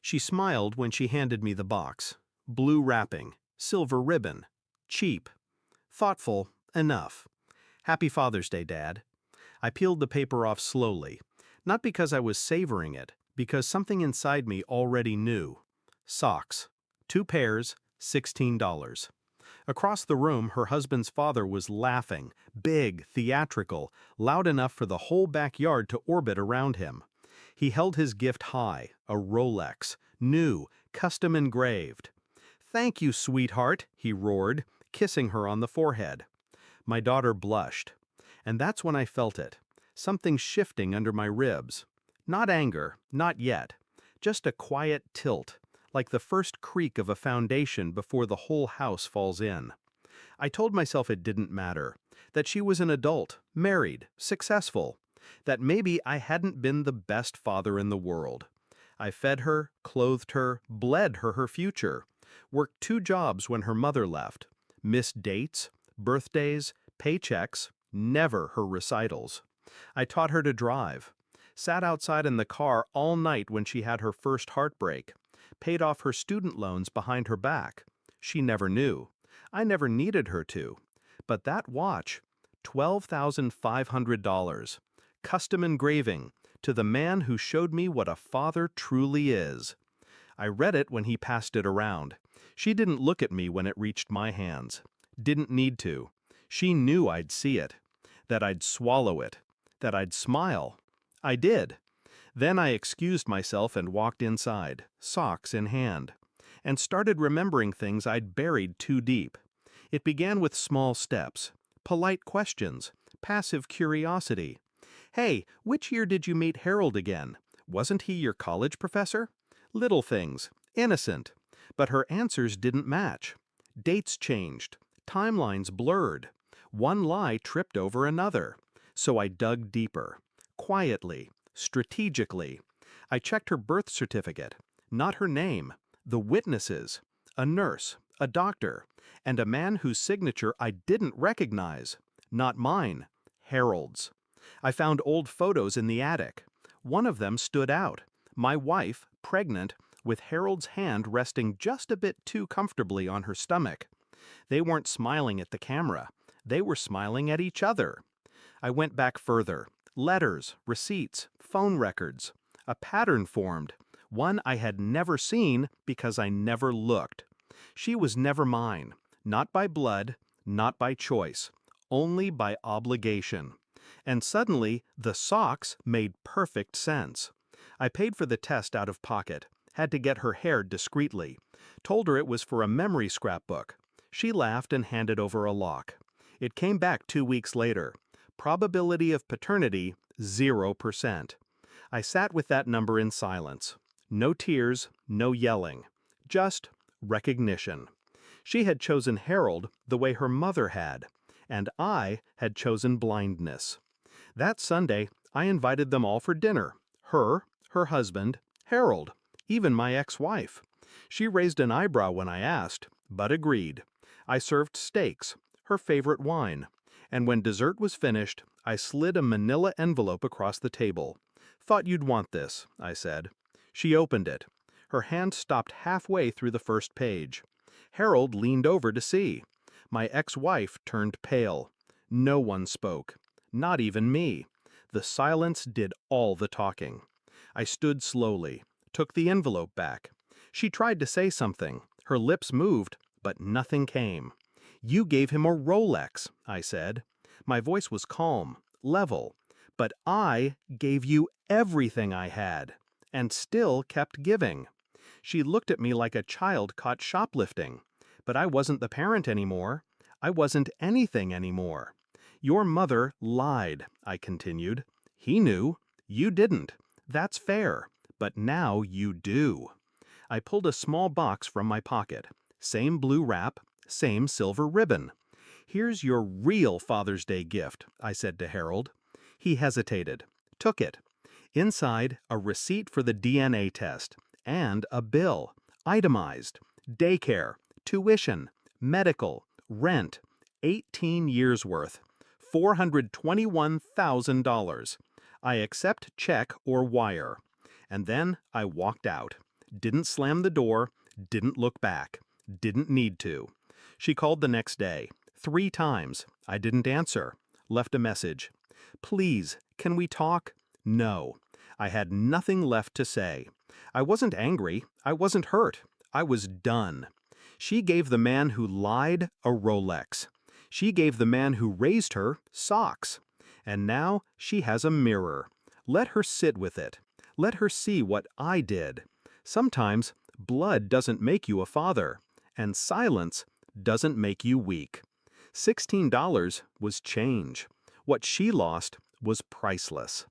She smiled when she handed me the box. Blue wrapping, silver ribbon. Cheap. Thoughtful, enough. Happy Father's Day, Dad. I peeled the paper off slowly, not because I was savoring it, because something inside me already knew. Socks. 2 pairs, $16. Across the room, her husband's father was laughing, big, theatrical, loud enough for the whole backyard to orbit around him. He held his gift high, a Rolex, new, custom engraved. "Thank you, sweetheart," he roared, kissing her on the forehead. My daughter blushed. And that's when I felt it, something shifting under my ribs. Not anger, not yet, just a quiet tilt, like the first creak of a foundation before the whole house falls in. I told myself it didn't matter, that she was an adult, married, successful, that maybe I hadn't been the best father in the world. I fed her, clothed her, bled her future, worked 2 jobs when her mother left, missed dates, birthdays, paychecks, never her recitals. I taught her to drive, sat outside in the car all night when she had her first heartbreak, paid off her student loans behind her back. She never knew. I never needed her to. But that watch, $12,500, custom engraving, to the man who showed me what a father truly is. I read it when he passed it around. She didn't look at me when it reached my hands. Didn't need to. She knew I'd see it, that I'd swallow it, that I'd smile. I did. Then I excused myself and walked inside, socks in hand, and started remembering things I'd buried too deep. It began with small steps, polite questions, passive curiosity. "Hey, which year did you meet Harold again? Wasn't he your college professor?" Little things, innocent, but her answers didn't match. Dates changed, timelines blurred. One lie tripped over another. So I dug deeper, quietly, strategically. I checked her birth certificate, not her name, the witnesses, a nurse, a doctor, and a man whose signature I didn't recognize. Not mine, Harold's. I found old photos in the attic. One of them stood out. My wife, pregnant, with Harold's hand resting just a bit too comfortably on her stomach. They weren't smiling at the camera. They were smiling at each other. I went back further. Letters, receipts, phone records. A pattern formed, one I had never seen because I never looked. She was never mine, not by blood, not by choice, only by obligation. And suddenly, the socks made perfect sense. I paid for the test out of pocket, had to get her hair discreetly, told her it was for a memory scrapbook. She laughed and handed over a lock. It came back 2 weeks later. Probability of paternity, 0%. I sat with that number in silence. No tears, no yelling. Just recognition. She had chosen Harold the way her mother had, and I had chosen blindness. That Sunday, I invited them all for dinner. Her husband, Harold, even my ex-wife. She raised an eyebrow when I asked, but agreed. I served steaks, her favorite wine, and when dessert was finished, I slid a manila envelope across the table. "Thought you'd want this," I said. She opened it. Her hand stopped halfway through the first page. Harold leaned over to see. My ex-wife turned pale. No one spoke. Not even me. The silence did all the talking. I stood slowly, took the envelope back. She tried to say something. Her lips moved, but nothing came. "You gave him a Rolex," I said. My voice was calm, level. "But I gave you everything I had, and still kept giving." She looked at me like a child caught shoplifting. But I wasn't the parent anymore. I wasn't anything anymore. "Your mother lied," I continued. "He knew. You didn't. That's fair. But now you do." I pulled a small box from my pocket. Same blue wrap, same silver ribbon. "Here's your real Father's Day gift," I said to Harold. He hesitated, took it. Inside, a receipt for the DNA test, and a bill, itemized, daycare, tuition, medical, rent, 18 years worth, $421,000. I accept check or wire. And then I walked out. Didn't slam the door, didn't look back, didn't need to. She called the next day, 3 times. I didn't answer. Left a message. Please, can we talk? No. I had nothing left to say. I wasn't angry. I wasn't hurt. I was done. She gave the man who lied a Rolex. She gave the man who raised her socks. And now she has a mirror. Let her sit with it. Let her see what I did. Sometimes blood doesn't make you a father, and silence doesn't make you weak. $16 was change. What she lost was priceless.